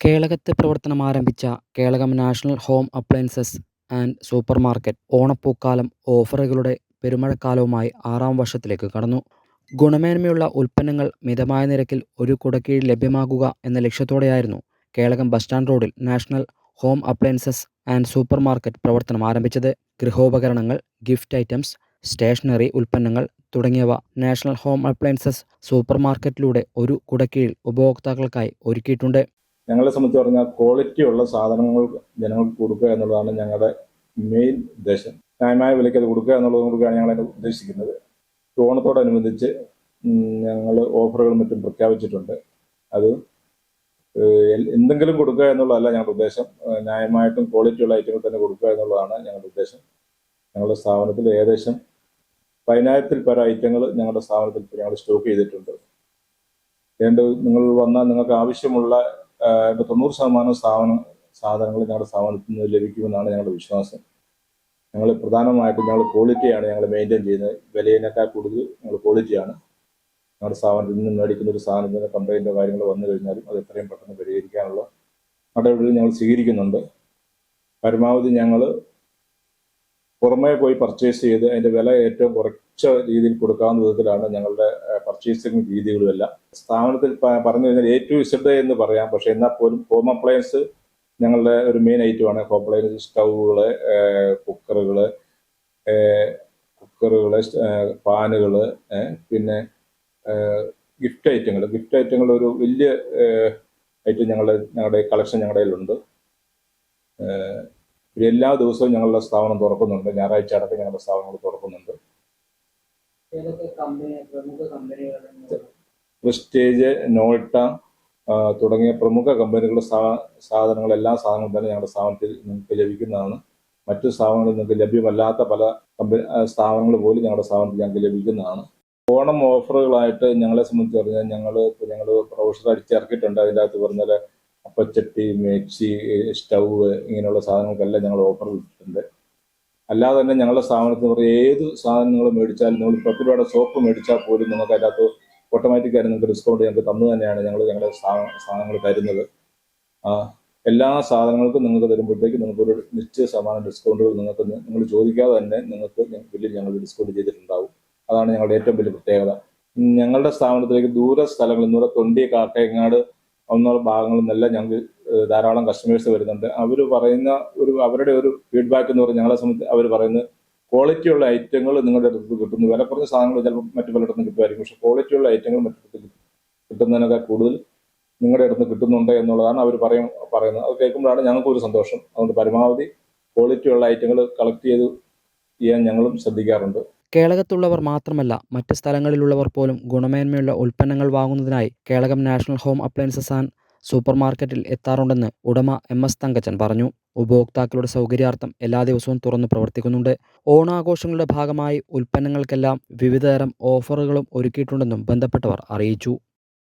കേളകത്ത് പ്രവർത്തനം ആരംഭിച്ച Kelakam national home appliances and supermarket ഓണപ്പൂക്കാലം ഓഫറുകളുടെ പെരുമഴക്കാലവുമായി 6ാം വർഷത്തിലേക്ക് കടന്നു. ഗുണമേന്മയുള്ള ഉൽപ്പന്നങ്ങൾ മിതമായ നിരക്കിൽ ഒരു കുടക്കീഴിൽ ലഭ്യമാകുക എന്ന ലക്ഷ്യത്തോടെയായിരുന്നു കേളകം ബസ് സ്റ്റാൻഡ് റോഡിൽ national home appliances and supermarket പ്രവർത്തനം ആരംഭിച്ചത്. ഗൃഹോപകരണങ്ങൾ, ഗിഫ്റ്റ് ഐറ്റംസ്, സ്റ്റേഷനറി ഉൽപ്പന്നങ്ങൾ തുടങ്ങിയവ നാഷണൽ ഹോം അപ്ലയൻസസ് സൂപ്പർമാർക്കറ്റിലൂടെ ഒരു കുടക്കീഴിൽ ഉപഭോക്താക്കൾക്കായി ഒരുക്കിയിട്ടുണ്ട്. ഞങ്ങളെ സംബന്ധിച്ച് പറഞ്ഞാൽ ക്വാളിറ്റിയുള്ള സാധനങ്ങൾ ജനങ്ങൾക്ക് കൊടുക്കുക എന്നുള്ളതാണ് ഞങ്ങളുടെ മെയിൻ ഉദ്ദേശം. ന്യായമായ വിലയ്ക്ക് അത് കൊടുക്കുക എന്നുള്ളതാണ് ഞങ്ങൾ ഉദ്ദേശിക്കുന്നത്. ഓണത്തോടനുബന്ധിച്ച് ഞങ്ങൾ ഓഫറുകളും മറ്റും പ്രഖ്യാപിച്ചിട്ടുണ്ട്. അത് എന്തെങ്കിലും കൊടുക്കുക എന്നുള്ളതല്ല ഞങ്ങളുടെ ഉദ്ദേശം. ന്യായമായിട്ടും ക്വാളിറ്റിയുള്ള ഐറ്റങ്ങൾ തന്നെ കൊടുക്കുക എന്നുള്ളതാണ് ഞങ്ങളുടെ ഉദ്ദേശം. ഞങ്ങളുടെ സ്ഥാപനത്തിൽ ഏകദേശം 10,000-ൽ പരം ഐറ്റങ്ങൾ ഞങ്ങളുടെ സ്ഥാപനത്തിൽ ഞങ്ങൾ സ്റ്റോക്ക് ചെയ്തിട്ടുണ്ട്. നിങ്ങൾ വന്നാൽ നിങ്ങൾക്ക് ആവശ്യമുള്ള 90% സാധനങ്ങൾ ഞങ്ങളുടെ സ്ഥാപനത്തിൽ നിന്ന് ലഭിക്കുമെന്നാണ് ഞങ്ങളുടെ വിശ്വാസം. ഞങ്ങൾ പ്രധാനമായിട്ടും ഞങ്ങൾ ക്വാളിറ്റിയാണ് ഞങ്ങൾ മെയിൻറ്റെയിൻ ചെയ്യുന്നത്. വിലയിനേക്കാൾ കൂടുതൽ ഞങ്ങൾ ക്വാളിറ്റിയാണ്. ഞങ്ങളുടെ സ്ഥാപനത്തിൽ നിന്ന് മേടിക്കുന്ന ഒരു സാധനത്തിന് കംപ്ലൈൻറ്റോ കാര്യങ്ങളോ വന്നു കഴിഞ്ഞാലും അത് എത്രയും പെട്ടെന്ന് പരിഹരിക്കാനുള്ള നടപടികൾ ഞങ്ങൾ സ്വീകരിക്കുന്നുണ്ട്. പരമാവധി ഞങ്ങൾ പുറമേ പോയി പർച്ചേസ് ചെയ്ത് അതിൻ്റെ വില ഏറ്റവും കുറച്ച രീതിയിൽ കൊടുക്കാവുന്ന വിധത്തിലാണ് ഞങ്ങളുടെ പർച്ചേസിങ് രീതികളുമെല്ലാം. സ്ഥാപനത്തിൽ പറഞ്ഞു കഴിഞ്ഞാൽ A to Z എന്ന് പറയാം. പക്ഷേ എന്നാൽ പോലും ഹോം അപ്ലയൻസ് ഞങ്ങളുടെ ഒരു മെയിൻ ഐറ്റമാണ്. ഹോം അപ്ലയൻസ് സ്റ്റൗകൾ, കുക്കറുകൾ, പാനുകൾ, പിന്നെ ഗിഫ്റ്റ് ഐറ്റങ്ങൾ ഒരു വലിയ ഐറ്റം ഞങ്ങളുടെ കളക്ഷൻ ഞങ്ങളുടെ കയ്യിലുണ്ട്. എല്ലാ ദിവസവും ഞങ്ങളുടെ സ്ഥാപനം തുറക്കുന്നുണ്ട്. ഞായറാഴ്ച അടക്കം ഞങ്ങളുടെ സ്ഥാപനങ്ങൾ തുറക്കുന്നുണ്ട്. പ്രസ്റ്റേജ്, നോൾട്ട തുടങ്ങിയ പ്രമുഖ കമ്പനികളുടെ സാധനങ്ങൾ, എല്ലാ സാധനങ്ങളും തന്നെ ഞങ്ങളുടെ സ്ഥാപനത്തിൽ നിങ്ങൾക്ക് ലഭിക്കുന്നതാണ്. മറ്റു സ്ഥാപനങ്ങളിൽ നിങ്ങൾക്ക് ലഭ്യമല്ലാത്ത പല സ്ഥാപനങ്ങൾ പോലും ഞങ്ങളുടെ സ്ഥാപനത്തിൽ ഞങ്ങൾക്ക് ലഭിക്കുന്നതാണ്. ഓണം ഓഫറുകളായിട്ട് ഞങ്ങളെ സംബന്ധിച്ച് പറഞ്ഞാൽ ഞങ്ങൾ പ്രൊഫഷണൽ അടിച്ചിറക്കിയിട്ടുണ്ട്. അതിൻ്റെ അകത്ത് പറഞ്ഞാൽ അപ്പച്ചട്ടി, മിക്സി, സ്റ്റൗവ് ഇങ്ങനെയുള്ള സാധനങ്ങൾക്കെല്ലാം ഞങ്ങൾ ഓഫർ ഇട്ടിട്ടുണ്ട്. അല്ലാതെ തന്നെ ഞങ്ങളുടെ സ്ഥാപനത്തിൽ പറഞ്ഞാൽ ഏത് സാധനം നിങ്ങൾ മേടിച്ചാലും, നിങ്ങൾ 10 രൂപയുടെ സോപ്പ് മേടിച്ചാൽ പോലും നിങ്ങൾക്ക് അതിൻ്റെ അകത്ത് ഓട്ടോമാറ്റിക്കായി നിങ്ങൾക്ക് ഡിസ്കൗണ്ട് ഞങ്ങൾക്ക് തന്നു തന്നെയാണ് ഞങ്ങളുടെ സാധനങ്ങൾ തരുന്നത്. എല്ലാ സാധനങ്ങൾക്കും നിങ്ങൾക്ക് തരുമ്പോഴത്തേക്ക് നിങ്ങൾക്കൊരു നിശ്ചിത ശതമാനം ഡിസ്കൗണ്ടുകൾ നിങ്ങൾ ചോദിക്കാതെ തന്നെ നിങ്ങൾക്ക് ബില്ലിൽ ഞങ്ങൾ ഡിസ്കൗണ്ട് ചെയ്തിട്ടുണ്ടാവും. അതാണ് ഞങ്ങളുടെ ഏറ്റവും വലിയ പ്രത്യേകത. ഞങ്ങളുടെ സ്ഥാപനത്തിലേക്ക് ദൂര സ്ഥലങ്ങളിൽ നിന്ന് തൊണ്ടി, കാക്കയങ്ങാട് ഒന്നുള്ള ഭാഗങ്ങളിൽ നിന്നെല്ലാം ഞങ്ങൾക്ക് ധാരാളം കസ്റ്റമേഴ്സ് വരുന്നുണ്ട്. അവർ പറയുന്ന അവരുടെ ഒരു ഫീഡ്ബാക്ക് എന്ന് പറഞ്ഞാൽ ഞങ്ങളെ സംബന്ധിച്ച് അവർ പറയുന്നത് ക്വാളിറ്റിയുള്ള ഐറ്റങ്ങൾ നിങ്ങളുടെ അടുത്ത് കിട്ടുന്നു. വില കുറഞ്ഞ സാധനങ്ങൾ ചിലപ്പോൾ മറ്റു പലയിടത്തും കിട്ടുമായിരിക്കും. പക്ഷേ ക്വാളിറ്റിയുള്ള ഐറ്റങ്ങൾ മറ്റിടത്ത് കിട്ടുന്നതിനേക്കാൾ കൂടുതൽ നിങ്ങളുടെ അടുത്ത് കിട്ടുന്നുണ്ട് എന്നുള്ളതാണ് അവർ പറയുന്നത്. അത് കേൾക്കുമ്പോഴാണ് ഞങ്ങൾക്കൊരു സന്തോഷം. അതുകൊണ്ട് പരമാവധി ക്വാളിറ്റിയുള്ള ഐറ്റങ്ങൾ കളക്ട് ചെയ്യാൻ ഞങ്ങളും ശ്രദ്ധിക്കാറുണ്ട്. കേളകത്തുള്ളവർ മാത്രമല്ല, മറ്റ് സ്ഥലങ്ങളിലുള്ളവർ പോലും ഗുണമേന്മയുള്ള ഉൽപ്പന്നങ്ങൾ വാങ്ങുന്നതിനായി Kelakam national home appliances and സൂപ്പർമാർക്കറ്റിൽ എത്താറുണ്ടെന്ന് ഉടമ MS തങ്കച്ചൻ പറഞ്ഞു. ഉപഭോക്താക്കളുടെ സൗകര്യാർത്ഥം എല്ലാ ദിവസവും തുറന്നു പ്രവർത്തിക്കുന്നുണ്ട്. ഓണാഘോഷങ്ങളുടെ ഭാഗമായി ഉൽപ്പന്നങ്ങൾക്കെല്ലാം വിവിധതരം ഓഫറുകളും ഒരുക്കിയിട്ടുണ്ടെന്നും ബന്ധപ്പെട്ടവർ അറിയിച്ചു.